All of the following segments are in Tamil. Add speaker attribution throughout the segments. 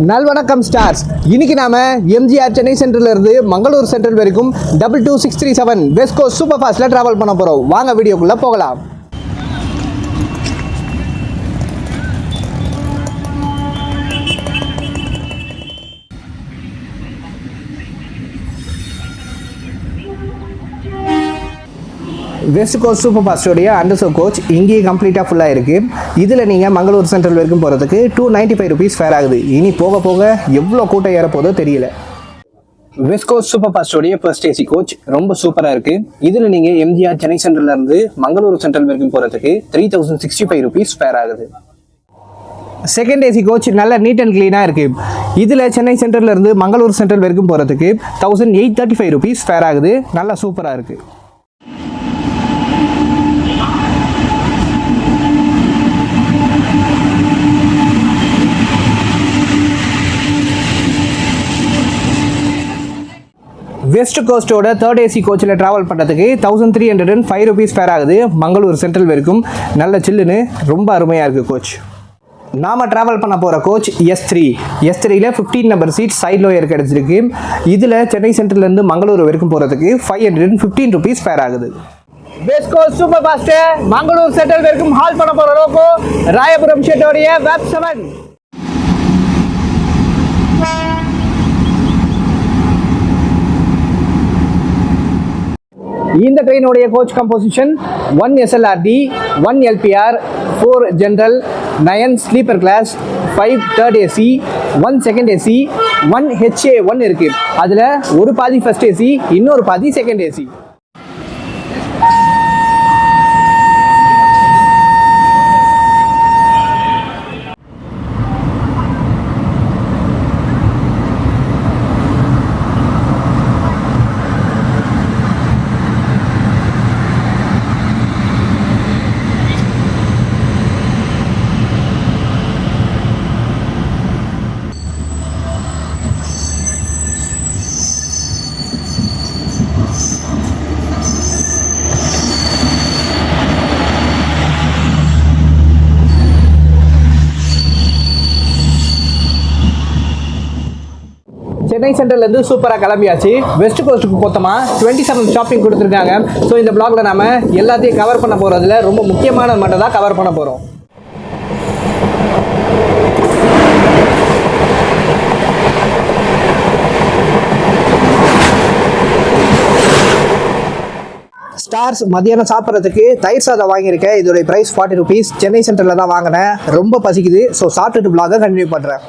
Speaker 1: நல்வணக்கம் ஸ்டார்ஸ். இன்னைக்கு நாம எம்ஜிஆர் சென்னை சென்ட்ரல்ல இருந்து மங்களூர் சென்ட்ரல் வரைக்கும் 22637 வெஸ்ட் கோஸ்ட் சூப்பர் ஃபாஸ்ட்ல டிராவல் பண்ண போறோம். வாங்க வீடியோக்குள்ள போகலாம். வெஸ்ட் கோஸ்ட் சூப்பர் ஃபாஸ்டோடைய அண்டர்சோ கோச் இங்கேயே கம்ப்ளீட்டாக ஃபுல்லாக இருக்குது. இதில் நீங்கள் மங்களூர் சென்ட்ரல் வரைக்கும் போகிறதுக்கு 295 rupees ஃபேர் ஆகுது. இனி போக போக எவ்வளோ கூட்டம் ஏற போதோ தெரியல. வெஸ்ட் கோஸ்ட் சூப்பர் ஃபாஸ்டோடைய ஃபர்ஸ்ட் ஏசி கோச் ரொம்ப சூப்பராக இருக்குது. இதில் நீங்கள் எம்ஜிஆர் சென்னை சென்ட்ரல்லேருந்து மங்களூர் சென்ட்ரல் வரைக்கும் போகிறதுக்கு 3065 rupees ஃபேர் ஆகுது. செகண்ட் ஏசி கோச் நல்ல நீட் அண்ட் க்ளீனாக இருக்குது. இதில் சென்னை சென்ட்ரல்லேருந்து மங்களூர் சென்ட்ரல் வரைக்கும் போகிறதுக்கு 1835 rupees ஃபேர் ஆகுது. நல்லா சூப்பராக இருக்குது. வெஸ்ட் கோஸ்டோட தேர்ட் ஏசி கோச்சில் ட்ராவல் பண்ணுறதுக்கு 1305 rupees ஃபேர் ஆகுது. மங்களூர் சென்ட்ரல் வரைக்கும் நல்ல சில்லுன்னு ரொம்ப அருமையாக இருக்குது கோச். நாம் ட்ராவல் பண்ண போகிற கோச் S3ல 15 நம்பர் சீட் சைட் லோயர் கிடச்சிருக்கு. இதில் சென்னை சென்ட்ரல்லேருந்து மங்களூர் வரைக்கும் போகிறதுக்கு 515 rupees ஃபேர் ஆகுது. West coast super fast Mangalore central வரைக்கும் ஹால் பண்ண போகிற லோக்கோ ராயபுரம் ஷெட்டோடைய வெப் 7. இந்த ட்ரெயினுடைய coach composition 1 SLRD, 1 LPR, 4 general, 9 sleeper class, 5 third AC, 1 second AC, 1 HA1 இருக்கு. அதில் ஒரு பாதி ஃபர்ஸ்ட் ஏசி, இன்னொரு பாதி செகண்ட் ஏசி. சென்னை சென்ட்ரல்லேருந்து சூப்பராக கிளம்பியாச்சு. வெஸ்ட் கோஸ்ட்டுக்கு மொத்தமாக 27 ஷாப்பிங் கொடுத்துருக்காங்க. ஸோ இந்த பிளாக்ல நம்ம எல்லாத்தையும் கவர் பண்ண போகிறதுல ரொம்ப முக்கியமான மட்டும் தான் கவர் பண்ண போகிறோம். ஸ்டார்ஸ் மதியானம் சாப்பிட்றதுக்கு தயிர் சாதம் வாங்கியிருக்கேன். இதோடைய ப்ரைஸ் 40 rupees. சென்னை சென்ட்ரலில் தான் வாங்கினேன். ரொம்ப பசிக்குது. ஸோ சாப்பிட்டுட்டு பிளாகை கண்டினியூ பண்ணுறேன்.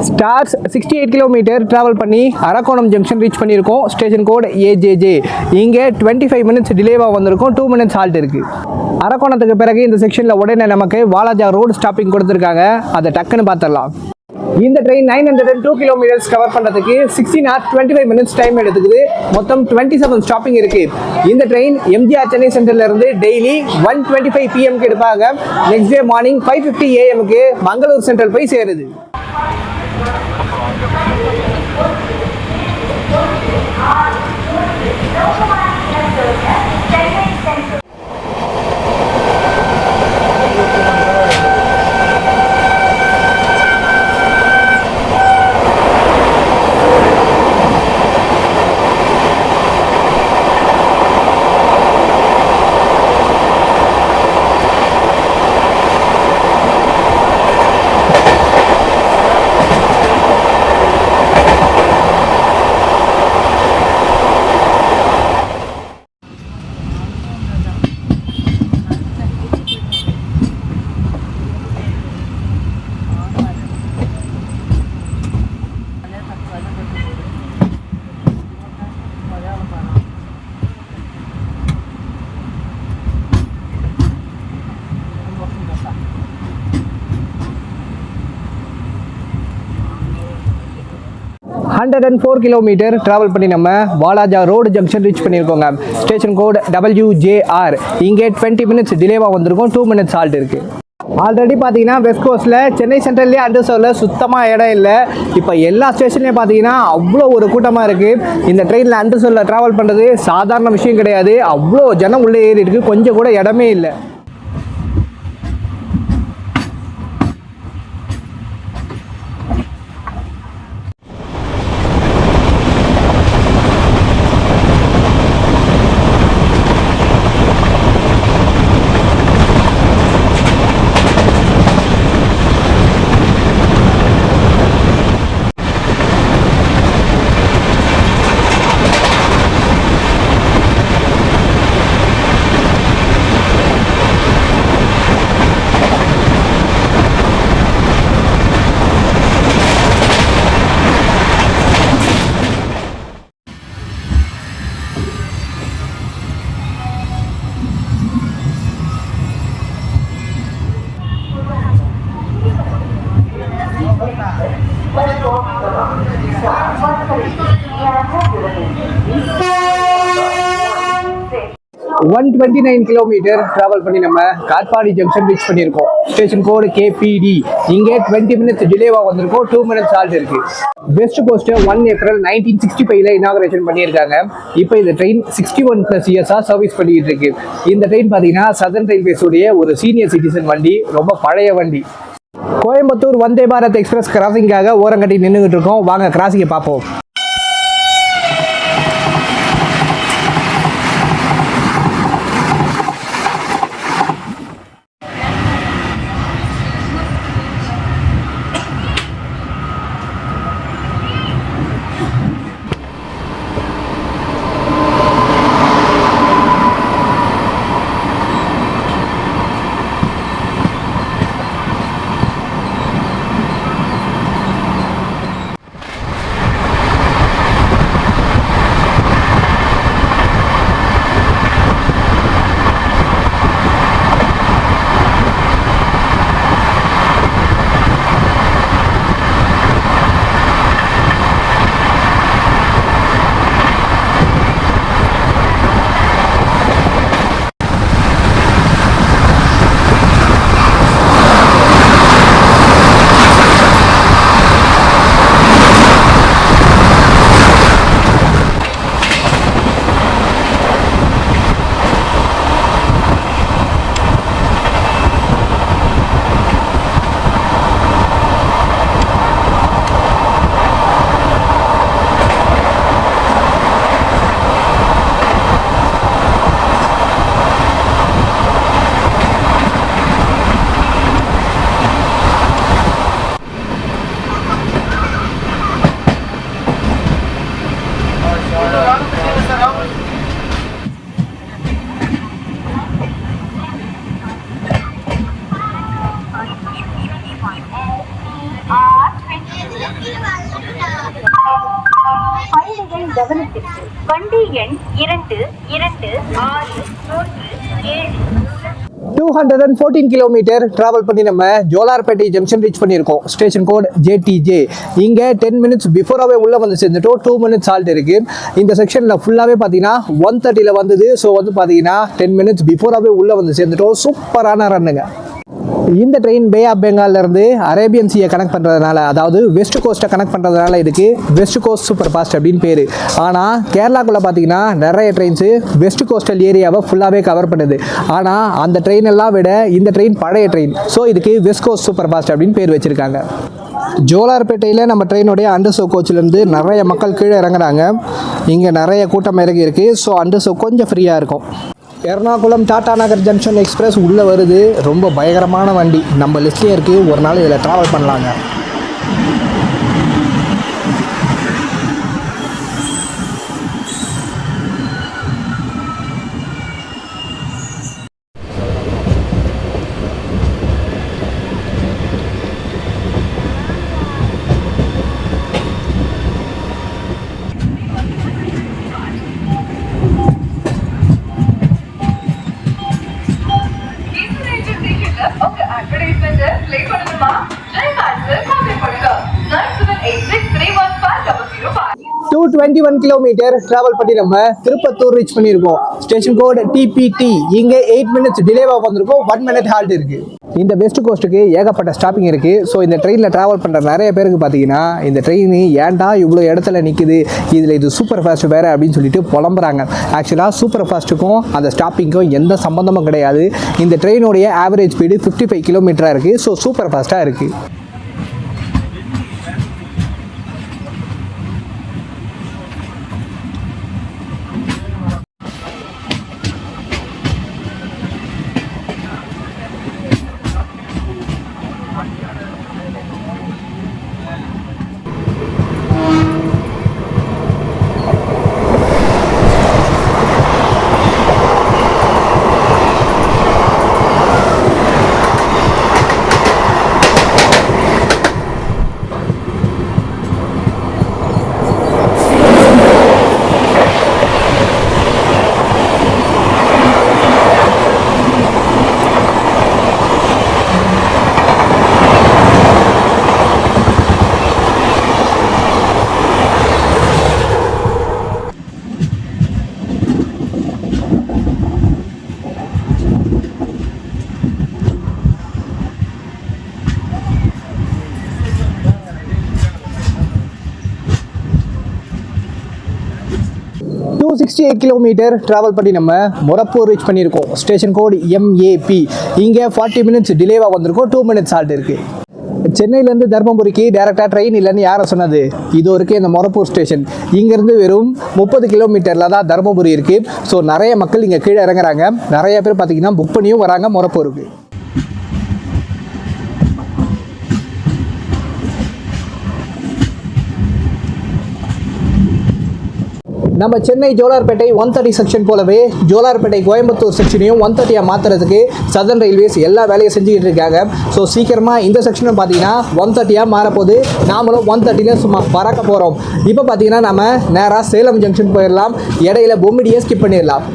Speaker 1: ஸ்டார்ஸ் 68 கிலோமீட்டர் ட்ராவல் பண்ணி அரக்கோணம் ஜங்ஷன் ரீச் பண்ணியிருக்கோம். Station code AJJ. இங்கே 25 minutes டிலேவாக வந்திருக்கும். 2 minutes ஹால்ட் இருக்குது. அரக்கோணத்துக்கு பிறகு இந்த செக்ஷனில் உடனே நமக்கு வாலாஜா ரோடு ஸ்டாப்பிங் கொடுத்துருக்காங்க. அதை டக்குன்னு பார்த்துடலாம். இந்த ட்ரெயின் 902 கிலோமீட்டர்ஸ் கவர் பண்ணுறதுக்கு 16 hours 25 minutes டைம் எடுத்துக்குது. மொத்தம் 27 ஸ்டாப்பிங் இருக்குது. இந்த ட்ரெயின் எம்ஜிஆர் சென்னை சென்ட்ரல்லேருந்து டெய்லி 1:25 PM எடுப்பாங்க. Next day morning 5:50 AM Mangalore central போய் சேருது. 104 கிலோமீட்டர் ட்ராவல் பண்ணி நம்ம வாலாஜா ரோடு ஜங்ஷன் ரீச் பண்ணியிருக்கோங்க. Station code WJR. இங்கே 20 மினிட்ஸ் டிலேவாக வந்திருக்கும். 2 மினிட்ஸ் ஹால்ட் இருக்குது. ஆல்ரெடி பார்த்தீங்கன்னா வெஸ்ட் கோஸ்ட்டில் சென்னை சென்ட்ரல்லே அண்டர்சர்வில் சுத்தமாக இடம் இல்லை. இப்போ எல்லா ஸ்டேஷன்லேயும் பார்த்தீங்கன்னா அவ்வளோ ஒரு கூட்டமாக இருக்குது. இந்த ட்ரெயினில் அண்டர்சர்வில் ட்ராவல் பண்ணுறது சாதாரண விஷயம் கிடையாது. அவ்வளோ ஜனம் உள்ளே ஏறி இருக்குது. கொஞ்சம் கூட இடமே இல்லை. ஒன் 29 கிலோமீட்டர் ட்ராவல் பண்ணி நம்ம காட்பாடி ஜங்ஷன் ரீச் பண்ணியிருக்கோம். ஸ்டேஷன் கோடு KPD. இங்கே 20 மினிட்ஸ் டிலேவாக வந்திருக்கோம். 2 மினிட்ஸ் ஹால்ட் இருக்கு. வெஸ்ட் கோஸ்ட்டை 1 ஏப்ரல் 1965 இனாகரேஷன் பண்ணியிருக்காங்க. இப்போ இந்த ட்ரெயின் 61+ இயர்ஸாக சர்வீஸ் பண்ணிட்டு இருக்கு. இந்த ட்ரெயின் பார்த்தீங்கன்னா சதர்ன் ரயில்வேஸுடைய ஒரு சீனியர் சிட்டிசன் வண்டி. ரொம்ப பழைய வண்டி. கோயம்புத்தூர் வந்தே பாரத் எக்ஸ்பிரஸ் கிராசிங்காக ஓரங்கட்டி நின்றுகிட்டு இருக்கோம். வாங்க கிராசிங்கை பார்ப்போம்.
Speaker 2: கவனத்திற்கு வண்டி எண் 226337
Speaker 1: 214 கிலோமீட்டர் ட்ராவல் பண்ணி நம்ம ஜோலார்பேட்டை ஜங்ஷன் ரீச் பண்ணியிருக்கோம். Station code JTJ. இங்கே 10 மினிட்ஸ் பிஃபோராகவே உள்ளே வந்து சேர்ந்துட்டோம். 2 மினிட்ஸ் ஹால்ட் இருக்குது. இந்த செக்ஷனில் ஃபுல்லாகவே பார்த்தீங்கன்னா 1:30 வந்தது. ஸோ வந்து பார்த்தீங்கன்னா 10 மினிட்ஸ் பிஃபோராகவே உள்ளே வந்து சேர்ந்துட்டோம். சூப்பரான ரன்னுங்க. இந்த ட்ரெயின் பே ஆஃப் பெங்கால்லேருந்து அரேபியன் சீயை கனெக்ட் பண்ணுறதுனால, அதாவது வெஸ்ட் கோஸ்ட்டை கனெக்ட் பண்ணுறதுனால இதுக்கு வெஸ்ட் கோஸ்ட் சூப்பர் ஃபாஸ்ட் அப்படின்னு பேர். ஆனால் கேரளாக்குள்ளே பார்த்தீங்கன்னா நிறைய ட்ரெயின்ஸு வெஸ்ட் கோஸ்டல் ஏரியாவை ஃபுல்லாகவே கவர் பண்ணுது. ஆனால் அந்த ட்ரெயின் எல்லாம் விட இந்த ட்ரெயின் பழைய ட்ரெயின். ஸோ இதுக்கு வெஸ்ட் கோஸ்ட் சூப்பர் ஃபாஸ்ட் அப்படின்னு பேர் வச்சுருக்காங்க. ஜோலார்பேட்டையில் நம்ம ட்ரெயினுடைய அண்டர்சோ கோச்சிலேருந்து நிறைய மக்கள் கீழே இறங்குறாங்க. இங்கே நிறைய கூட்டம் இறங்கி இருக்குது. ஸோ அண்டர்சோ கொஞ்சம் ஃப்ரீயாக இருக்கும். எர்ணாகுளம் டாடா நகர் ஜங்ஷன் எக்ஸ்பிரஸ் உள்ளே வருது. ரொம்ப பயங்கரமான வண்டி. நம்ம லிஸ்ட்லேயே இருக்குது. ஒரு நாள் இதில் ட்ராவல் பண்ணலாங்க.
Speaker 2: advertisement play பண்ணணுமா? Try Master
Speaker 1: 221 கிலோமீட்டர் டிராவல் பண்ணி நம்ம திருப்பத்தூர் ரீச் பண்ணியிருக்கோம். Station code TPT. இங்கே 8 மினிட்ஸ் டிலேவாக வந்திருக்கோம். 1 மினிட் ஹால்ட் இருக்கு. இந்த வெஸ்ட் கோஸ்ட்டுக்கு ஏகப்பட்ட ஸ்டாப்பிங் இருக்கு. ஸோ இந்த ட்ரெயினில் ட்ராவல் பண்ணுற நிறைய பேருக்கு பார்த்தீங்கன்னா இந்த ட்ரெயின் ஏன்டா இவ்வளோ இடத்துல நிற்குது, இதில் இது சூப்பர் ஃபாஸ்ட் வேறு அப்படின்னு சொல்லிட்டு புலம்புறாங்க. ஆக்சுவலாக சூப்பர் ஃபாஸ்ட்டுக்கும் அந்த ஸ்டாப்பிங்க்கும் எந்த சம்மந்தமும் கிடையாது. இந்த ட்ரெயினுடைய ஆவரேஜ் ஸ்பீடு 55 கிலோமீட்டராக இருக்குது. ஸோ சூப்பர் ஃபாஸ்ட்டாக இருக்குது. கிலோமீட்டர் டிராவல் பண்ணி நம்ம மொரப்பூர் ரீச் பண்ணியிருக்கோம். Station code MAP. இங்கே 40 மினிட்ஸ் டிலேவாக வந்திருக்கோம். 2 மினிட்ஸ் ஹால்ட் இருக்கு. சென்னையிலேருந்து தர்மபுரிக்கு டேரெக்டாக ட்ரெயின் இல்லைன்னு யாரை சொன்னது? இது வரைக்கும் இந்த மொரப்பூர் ஸ்டேஷன். இங்கேருந்து வெறும் 30 கிலோமீட்டரில் தான் தர்மபுரி இருக்குது. ஸோ நிறைய மக்கள் இங்கே கீழே இறங்குறாங்க. நிறைய பேர் பார்த்தீங்கன்னா புக் பண்ணியும் வராங்க மொரப்பூருக்கு. நம்ம சென்னை ஜோலார்பேட்டை 130 செக்ஷன் போலவே ஜோலார்பேட்டை கோயம்புத்தூர் செக்ஷனையும் 130 மாற்றுறதுக்கு சதர்ன் ரயில்வேஸ் எல்லா வேலையும் செஞ்சுக்கிட்டு இருக்காங்க. ஸோ சீக்கிரமாக இந்த செக்ஷனும் பார்த்தீங்கன்னா 130 மாறப்போது. நாமளும் 130 சும்மா பறக்க போகிறோம். இப்போ பார்த்தீங்கன்னா நம்ம நேராக சேலம் ஜங்ஷன் போயிடலாம். இடையில பொம்மிடியை ஸ்கிப் பண்ணிடலாம்.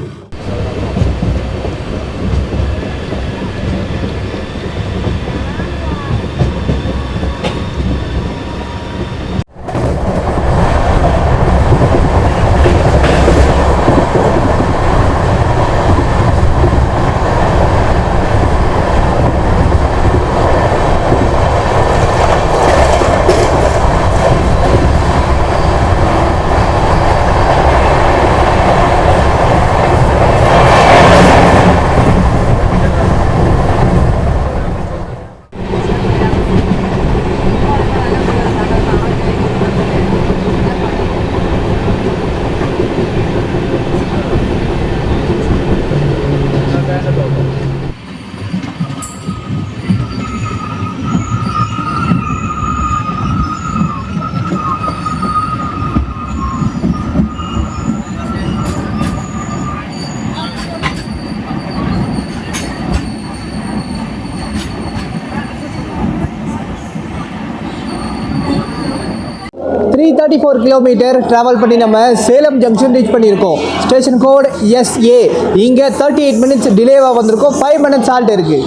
Speaker 1: கிலோமீட்டர் டிராவல் பண்ணி நம்ம சேலம் ஜங்ஷன் ரீச் பண்ணியிருக்கோம். Station code SA. இங்கே 38 மினிட்ஸ் டிலேவாக வந்திருக்கோம். 5 மினிட்ஸ் ஹால்ட் இருக்குது.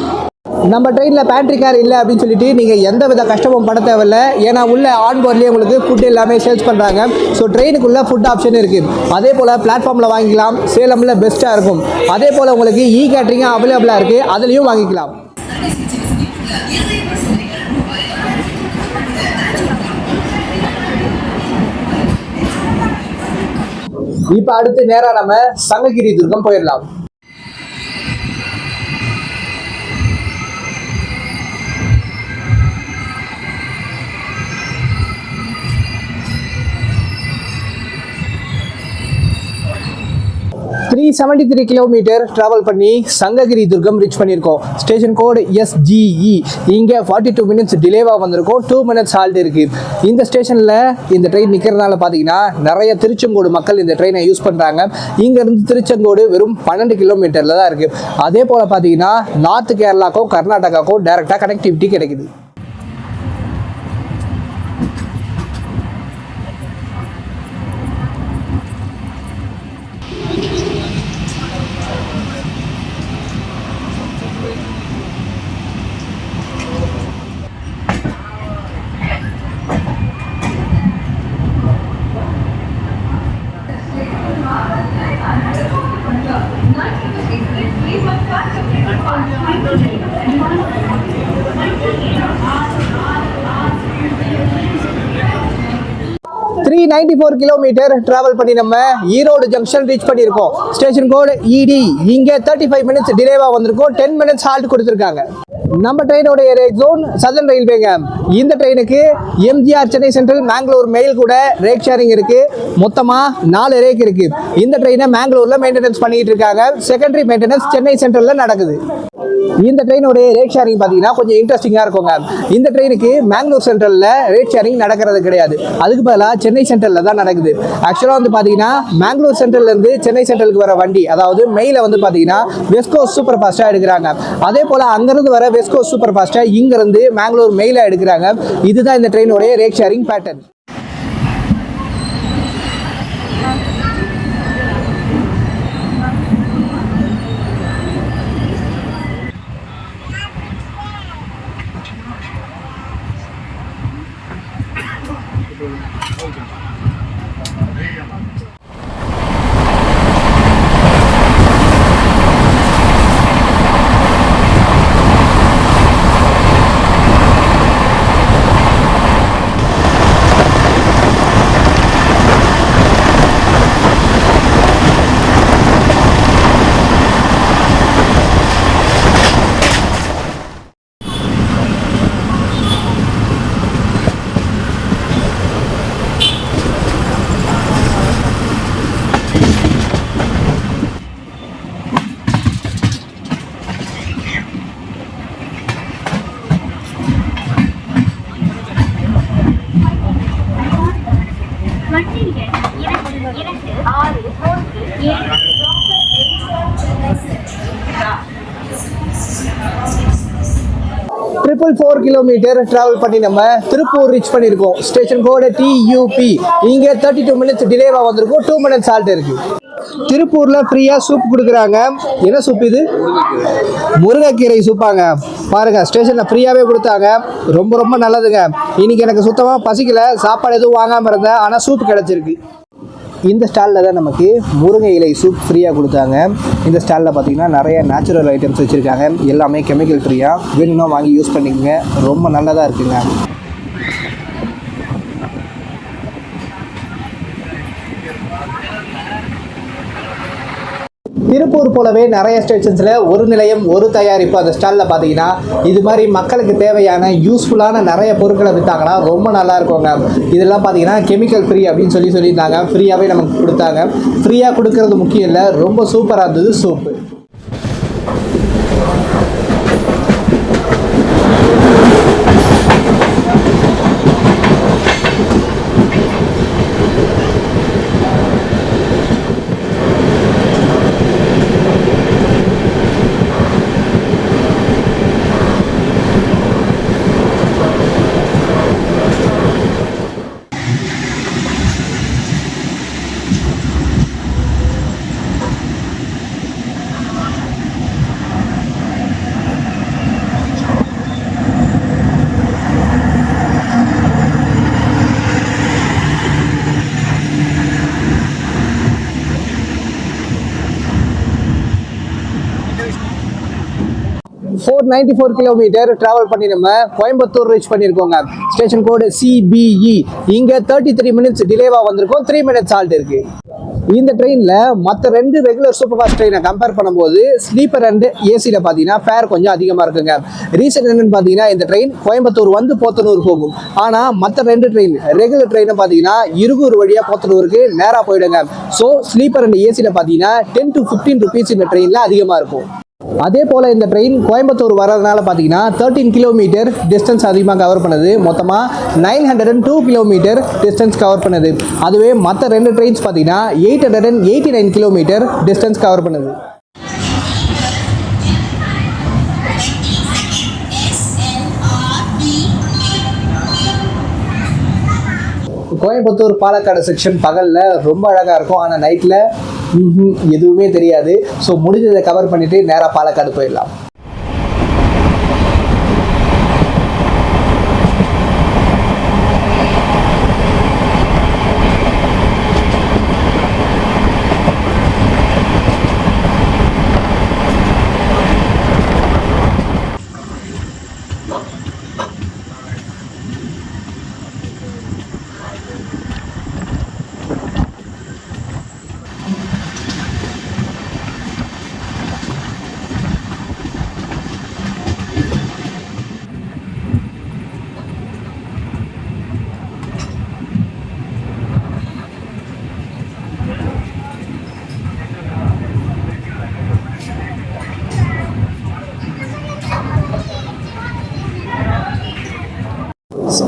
Speaker 1: நம்ம ட்ரெயினில் பேண்ட்ரி கார் இல்லை அப்படின்னு சொல்லிட்டு நீங்கள் எந்த வித கஷ்டமும் பட தேவையில்லை. ஏன்னா உள்ள ஆன்போர்ட்லேயே உங்களுக்கு ஃபுட் எல்லாமே சேல்ஸ் பண்ணுறாங்க. ஸோ ட்ரெயினுக்குள்ளே ஃபுட் ஆப்ஷன் இருக்குது. அதே போல் பிளாட்ஃபார்மில் வாங்கிக்கலாம். சேலமில் பெஸ்ட்டாக இருக்கும். அதே போல் உங்களுக்கு கேட்ரிங்கும் அவைலபிளாக இருக்குது. அதுலேயும் வாங்கிக்கலாம். இப்போ அடுத்து நேராக நம்ம சங்ககிரி துர்கம் போயிடலாம். கிலோமீட்டர் டிராவல் பண்ணி சங்ககிரி துர்கம் ரீச் பண்ணியிருக்கோம். Station code SGE. இங்கே 42 மினிட்ஸ் டிலேவாக வந்திருக்கோம். 2 மினிட்ஸ் ஹால்ட் இருக்கு. இந்த ஸ்டேஷனில் இந்த ட்ரெயின் நிற்கிறதுனால பார்த்தீங்கன்னா நிறைய திருச்செங்கோடு மக்கள் இந்த ட்ரெயினை யூஸ் பண்ணுறாங்க. இங்கேருந்து திருச்செங்கோடு வெறும் 12 கிலோமீட்டரில் தான் இருக்குது. அதே போல் பார்த்தீங்கன்னா நார்த் கேரளாக்கும் கர்நாடகாவுக்கும் டைரெக்டாக கனெக்டிவிட்டி கிடைக்குது. $394 கிலோமீட்டர் டிராவல் பண்ணி நம்ம ஈரோடு ஜங்ஷன் ரீச் பண்ணியிருக்கோம். ஸ்டேஷன் கோடு இடி. இங்கே 35 மினிட்ஸ் டிலேவா வந்திருக்கோம். 10 மினிட்ஸ் ஹால்ட் கொடுத்துருக்காங்க. நம்ம ட்ரெயினோட ரேக் ஜோன் சதர்ன் ரயில்வேங்க. இந்த ட்ரெயினுக்கு எம்ஜிஆர் சென்னை சென்ட்ரல் மேங்களூர் மெயில் கூட ரேக் ஷேரிங் இருக்கு. மொத்தமா 4 ரேக் இருக்கு. இந்த ட்ரெயினை மேங்களூர்ல மெயின்டெனன்ஸ் பண்ணிட்டு இருக்காங்க. செகண்டரி மெயின்டெனன்ஸ் சென்னை சென்ட்ரல்ல நடக்குது. இந்த ட்ரெயினோட ரேட் ஷேரிங் பார்த்தீங்கன்னா கொஞ்சம் இன்ட்ரெஸ்டிங்காக இருக்குங்க. இந்த ட்ரெயினுக்கு மேங்களூர் சென்ட்ரலில் ரேட் ஷேரிங் நடக்கிறது கிடையாது. அதுக்கு பதிலாக சென்னை சென்ட்ரலில் தான் நடக்குது. ஆக்சுவலாக வந்து பார்த்தீங்கன்னா மேங்களூர் சென்ட்ரல்லேருந்து சென்னை சென்ட்ரலுக்கு வர வண்டி, அதாவது மெயிலை வந்து பார்த்தீங்கன்னா வெஸ்ட் கோஸ்ட் சூப்பர் ஃபாஸ்ட்டாக எடுக்கிறாங்க. அதே போல் அங்கேருந்து வர வெஸ்ட் கோஸ்ட் சூப்பர் ஃபாஸ்ட்டாக இங்கேருந்து மேங்களூர் மெயிலை எடுக்கிறாங்க. இதுதான் இந்த ட்ரெயினோடைய ரேட் ஷேரிங் பேட்டர்ன்.
Speaker 2: வண்டி எண் 22617
Speaker 1: 444 கிலோமீட்டர் டிராவல் பண்ணி நம்ம திருப்பூர் ரீச் பண்ணியிருக்கோம். ஸ்டேஷன் கோடு டியூபி. இங்கே 32 மினிட்ஸ் டிலேவா வந்திருக்கும். 2 மினிட்ஸ் ஹால்ட் இருக்கு. திருப்பூர்ல ஃப்ரீயா சூப் கொடுக்குறாங்க. என்ன சூப் இது? முருங்கைக்கீரை சூப்பாங்க. பாருங்க, ஸ்டேஷன்ல ஃப்ரீயாவே கொடுத்தாங்க. ரொம்ப ரொம்ப நல்லதுங்க. இன்னைக்கு எனக்கு சுத்தமா பசிக்கல, சாப்பாடு எதுவும் வாங்காம இருந்தேன், ஆனா சூப் கிடைச்சிருக்கு. இந்த ஸ்டாலில் தான் நமக்கு முருங்கை இலை சூப் ஃப்ரீயாக கொடுத்தாங்க. இந்த ஸ்டாலில் பார்த்தீங்கன்னா நிறைய நேச்சுரல் ஐட்டம்ஸ் வச்சுருக்காங்க. எல்லாமே கெமிக்கல் ஃப்ரீயாக. வேணும்னா வாங்கி யூஸ் பண்ணிக்கங்க. ரொம்ப நல்லதாக இருக்குங்க. திருப்பூர் போலவே நிறைய ஸ்டேஷன்ஸில் ஒரு நிலையம் ஒரு தயாரிப்பு அந்த ஸ்டாலில் பார்த்தீங்கன்னா இது மாதிரி மக்களுக்கு தேவையான யூஸ்ஃபுல்லான நிறைய பொருட்களை விற்றாங்கன்னா ரொம்ப நல்லா இருக்குங்க. இதெல்லாம் பார்த்தீங்கன்னா கெமிக்கல் ஃப்ரீ அப்படின்னு சொல்லியிருந்தாங்க. ஃப்ரீயாகவே நமக்கு கொடுத்தாங்க. ஃப்ரீயாக கொடுக்கறது முக்கியம் இல்லை, ரொம்ப சூப்பராக இருந்தது சூப்பு. கிலோமீட்டர் டிராவல் பண்ணி நம்ம கோயம்புத்தூர் ரீச் பண்ணியிருக்கோங்க. ஸ்டேஷன் கோடு CBE. இங்கே 33 மினிட்ஸ் டிலேவா வந்திருக்கோம். 3 மினிட்ஸ் ஹால்ட் இருக்கு. இந்த ட்ரெயினில் மற்ற 2 ரெகுலர் சூப்பர் ஃபாஸ்ட் ட்ரெயினை கம்பேர் பண்ணும்போது ஸ்லீப்பர் அண்ட் ஏசியில் பார்த்தீங்கன்னா ஃபேர் கொஞ்சம் அதிகமாக இருக்குங்க. ரீசன் என்னன்னு பார்த்தீங்கன்னா இந்த ட்ரெயின் கோயம்புத்தூர் வந்து போத்தனூர் போகும். ஆனால் மற்ற 2 ட்ரெயின் ரெகுலர் ட்ரெயினை பார்த்தீங்கன்னா இருகூர் வழியாக போத்தனூருக்கு நேராக போயிடுங்க. ஸோ ஸ்லீப்பர் அண்ட் ஏசியில் பார்த்தீங்கன்னா 10 to 15 ருபீஸ் இந்த ட்ரெயினில் அதிகமாக இருக்கும். அதே போல் இந்த ட்ரெயின் கோயம்புத்தூர் வரதுனால பார்த்தீங்கன்னா 13 கிலோமீட்டர் டிஸ்டன்ஸ் அதிகமாக கவர் பண்ணுது. மொத்தமாக 902 கிலோமீட்டர் டிஸ்டன்ஸ் கவர் பண்ணுது. அதுவே மற்ற 2 ட்ரெயின்ஸ் பார்த்தீங்கன்னா 889 கிலோமீட்டர் டிஸ்டன்ஸ் கவர் பண்ணுது. கோயம்புத்தூர் பாலக்காடு செக்ஷன் பகலில் ரொம்ப அழகாக இருக்கும். ஆனால் நைட்டில் எதுவுமே தெரியாது. ஸோ முடிஞ்சதை கவர் பண்ணிவிட்டு நேராக பாலக்காடு போயிடலாம்.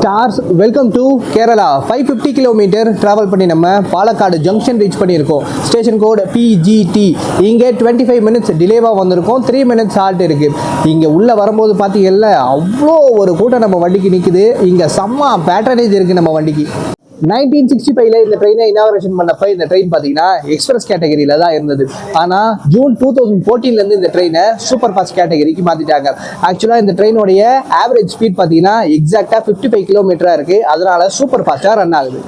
Speaker 1: Stars welcome to Kerala 550 kilometre travel பண்ணி நம்ம பாலக்காடு ஜங்ஷன் ரீச் பண்ணியிருக்கோம். Station code PGT. இங்கே 25 மினிட்ஸ் டிலேவாக வந்திருக்கோம். 3 மினிட்ஸ் ஹால்ட் இருக்குது. இங்கே உள்ளே வரும்போது பார்த்தீங்கல்ல அவ்வளோ ஒரு கூட்டம் நம்ம வண்டிக்கு நிற்குது. இங்கே செம்ம பேட்டர்னேஜ் இருக்குது நம்ம வண்டிக்கு. 1965 இந்த ட்ரெயினை இனாகரேஷன் பண்ணப்போ இந்த ட்ரெயின் பார்த்தீங்கன்னா எக்ஸ்பிரஸ் கேட்டகரியில் தான் இருந்தது. ஆனால் ஜூன் 2014 இந்த ட்ரெயினை சூப்பர் ஃபாஸ்ட் கேட்டகரிக்கு மாற்றிட்டாங்க. ஆக்சுவலாக இந்த ட்ரெயினுடைய ஆவரேஜ் ஸ்பீட் பார்த்தீங்கன்னா எக்ஸாக்டாக 55 கிலோமீட்டராக இருக்குது. அதனால சூப்பர் ஃபாஸ்ட்டாக ரன் ஆகுது.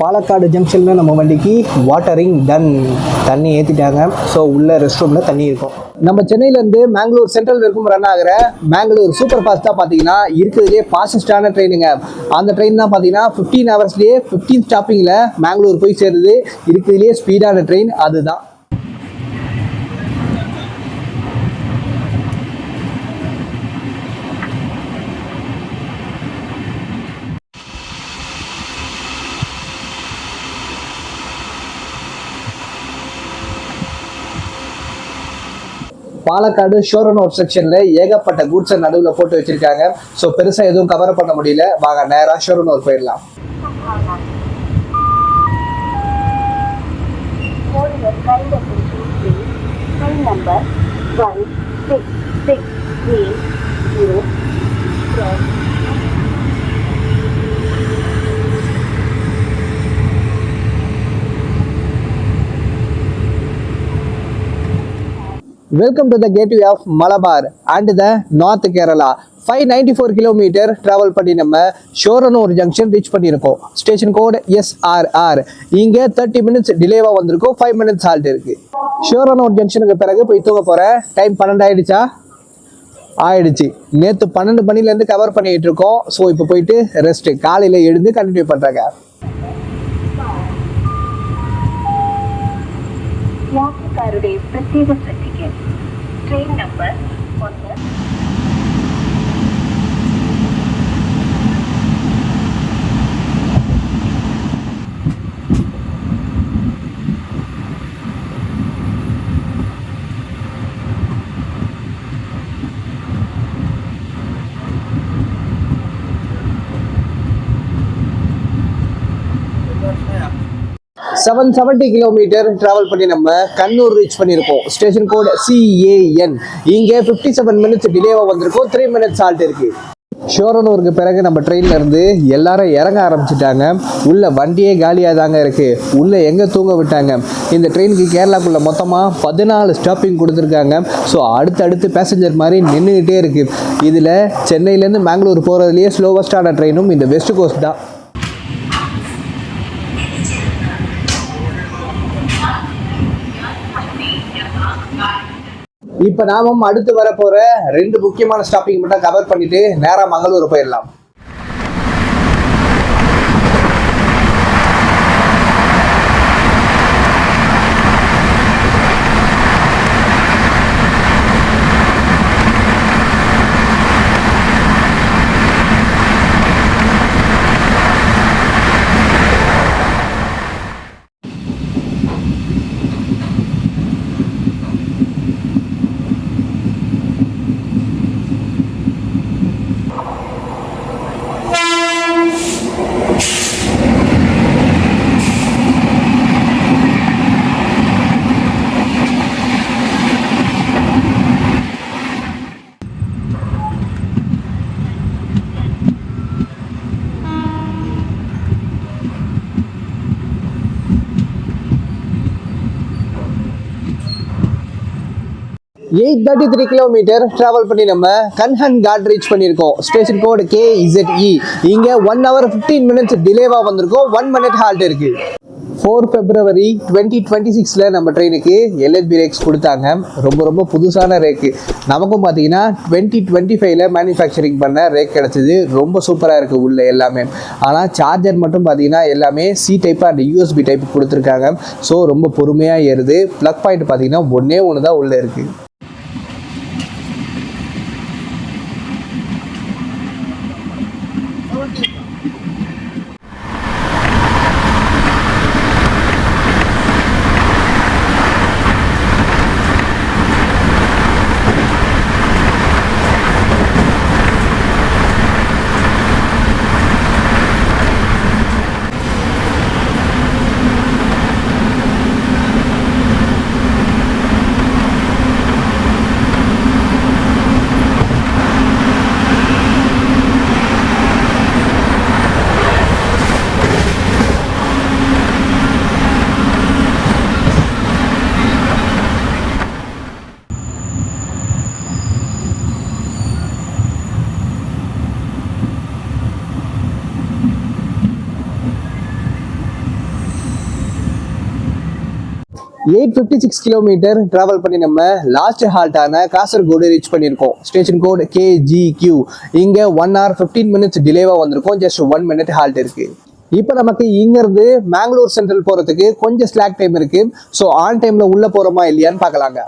Speaker 1: பாலக்காடு ஜங்ஷனில் நம்ம வண்டிக்கு வாட்டரிங் டன். தண்ணி ஏற்றிட்டாங்க. ஸோ உள்ள ரெஸ்ட் ரூமில் தண்ணி இருக்கும். நம்ம சென்னையிலேருந்து மேங்களூர் சென்ட்ரல் வரைக்கும் ரன் ஆகிற மேங்களூர் சூப்பர் ஃபாஸ்ட்டாக பார்த்தீங்கன்னா இருக்கிறதுலே ஃபாஸ்டஸ்டான ட்ரெயினுங்க. அந்த ட்ரெயின் தான் பார்த்தீங்கன்னா 15 ஹவர்ஸ்லேயே 15 ஸ்டாப்பிங்கில் மேங்களூர் போய் சேருது. இருக்கிறதுலே ஸ்பீடான ட்ரெயின் அதுதான். பாலக்காடு ஷோரனோர் செக்ஷனில் ஏகப்பட்ட கூட்ஸை நடுவில் போட்டு வச்சிருக்காங்க. ஸோ பெருசாக எதுவும் கவர் பண்ண முடியல. வாங்க நேராக ஷோரனோர் போயிடலாம். Welcome to the gateway of Malabar and the north Kerala. 594 kilometre travel பண்ணி நம்ம ஷோரனூர் ஜங்ஷன் ரீச் பண்ணியிருக்கோம். Station code SRR. இங்கே 30 மினிட்ஸ் டிலேவாக வந்திருக்கோம். 5 மினிட்ஸ் ஹால்ட் இருக்குது. ஷோரனூர் ஜங்ஷனுக்கு பிறகு போய் தூங்க போகிறேன். டைம் 12 ஆயிடுச்சா? ஆயிடுச்சு. நேற்று 12 மணிலேருந்து கவர் பண்ணிகிட்டு இருக்கோம். ஸோ இப்போ போயிட்டு ரெஸ்ட்டு. காலையில் எழுந்து கண்டினியூ பண்ணுறாங்க.
Speaker 2: യാത്രക്കാരുടെ പ്രത്യേക ശ്രദ്ധയ്ക്ക് ട്രെയിൻ നമ്പർ 1
Speaker 1: 770 கிலோமீட்டர் ட்ராவல் பண்ணி நம்ம கண்ணூர் ரீச் பண்ணியிருக்கோம். Station code CAN. இங்கே 57 மினிட்ஸ் டிலேவாக வந்திருக்கோம். 3 மினிட்ஸ் ஹால்ட் இருக்கு. ஷோரனூருக்கு பிறகு நம்ம ட்ரெயின்ல இருந்து எல்லாரும் இறங்க ஆரம்பிச்சிட்டாங்க. உள்ள வண்டியே காலியாக தாங்க இருக்கு. உள்ள எங்கே தூங்க விட்டாங்க. இந்த ட்ரெயினுக்கு கேரளாக்குள்ள மொத்தமாக 14 ஸ்டாப்பிங் கொடுத்துருக்காங்க. ஸோ அடுத்தடுத்து பேசஞ்சர் மாதிரி நின்றுக்கிட்டே இருக்கு. இதில் சென்னையிலேருந்து மேங்களூர் போகிறதுலேயே ஸ்லோவஸ்டான ட்ரெயினும் இந்த வெஸ்ட் கோஸ்ட் தான். இப்போ நாமும் அடுத்து வர போற 2 முக்கியமான ஸ்டாப்பிங் மட்டும் கவர் பண்ணிட்டு நேரா மங்களூர் போயிடலாம். எயிட் 33 கிலோமீட்டர் ட்ராவல் பண்ணி நம்ம கன்ஹன் காட் ரீச் பண்ணியிருக்கோம். Station code KZE. இங்கே 1 hour 15 மினிட்ஸ் டிலேவாக வந்திருக்கோம். 1 மினிட் ஹால்ட் இருக்கு. 4 February 2026 நம்ம ட்ரெயினுக்கு LHB ரேக்ஸ் கொடுத்தாங்க. ரொம்ப புதுசான ரேக்கு. நமக்கும் பார்த்தீங்கன்னா 2025 மேனுஃபேக்சரிங் பண்ண ரேக் கிடச்சிது. ரொம்ப சூப்பராக இருக்குது உள்ள எல்லாமே. ஆனால் சார்ஜர் மட்டும் பார்த்தீங்கன்னா எல்லாமே C type and USB type கொடுத்துருக்காங்க. ஸோ ரொம்ப பொறுமையாக ஏறுது. ப்ளக் பாயிண்ட் பார்த்தீங்கன்னா ஒன்றே தான் உள்ளே இருக்குது. 856 கிலோமீட்டர் டிராவல் பண்ணி நம்ம லாஸ்ட் ஹால்ட்டான காசர்கோடு ரீச் பண்ணியிருக்கோம். Station code KGQ. இங்கே 1 hour 15 minutes டிலேவாக வந்திருக்கோம். ஜஸ்ட் 1 minute ஹால்ட் இருக்கு. இப்போ நமக்கு இங்கேருந்து மேங்களூர் சென்ட்ரல் போகிறதுக்கு கொஞ்சம் ஸ்லாக் டைம் இருக்கு. ஸோ ஆன் டைமில் உள்ளே போகிறோமா இல்லையான்னு பார்க்கலாங்க.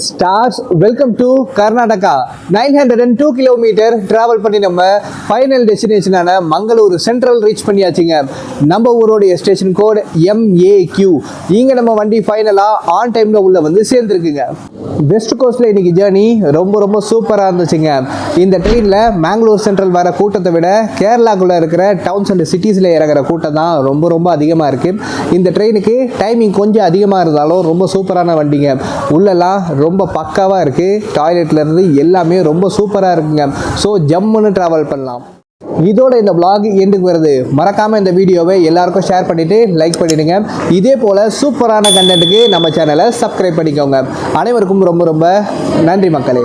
Speaker 1: Stars welcome to Karnataka. 902 kilometre travel பண்ணி நம்ம ஃபைனல் டெஸ்டினேஷனான மங்களூர் சென்ட்ரல் ரீச் பண்ணியாச்சுங்க. நம்ம ஊரோடைய ஸ்டேஷன் கோட் MAQ. இங்கே நம்ம வண்டி ஃபைனலாக ஆன் டைமில் உள்ள வந்து சேர்ந்துருக்குங்க. வெஸ்ட் கோஸ்ட்டில் இன்னைக்கு ஜேர்னி ரொம்ப சூப்பராக இருந்துச்சுங்க. இந்த ட்ரெயினில் மேங்களூர் சென்ட்ரல் வர கூட்டத்தை விட கேரளாக்குள்ளே இருக்கிற டவுன்ஸ் அண்ட் சிட்டிஸில் இறங்குற கூட்டம் தான் ரொம்ப அதிகமாக இருக்குது. இந்த ட்ரெயினுக்கு டைமிங் கொஞ்சம் அதிகமாக இருந்தாலும் ரொம்ப சூப்பரான வண்டிங்க. உள்ளெல்லாம் ரொம்ப பக்காவாக இருக்குது. டாய்லெட்லேருந்து எல்லாமே ரொம்ப சூப்பராக இருக்குங்க. ஸோ ஜம்முன்னு ட்ராவல் பண்ணலாம். இதோட இந்த vlog எண்டுக்கு வருது. மறக்காமல் இந்த வீடியோவை எல்லாருக்கும் ஷேர் பண்ணிவிட்டு லைக் பண்ணிவிடுங்க. இதே போல் சூப்பரான கண்டென்ட்டுக்கு நம்ம சேனலை சப்ஸ்கிரைப் பண்ணிக்கோங்க. அனைவருக்கும் ரொம்ப நன்றி மக்களே.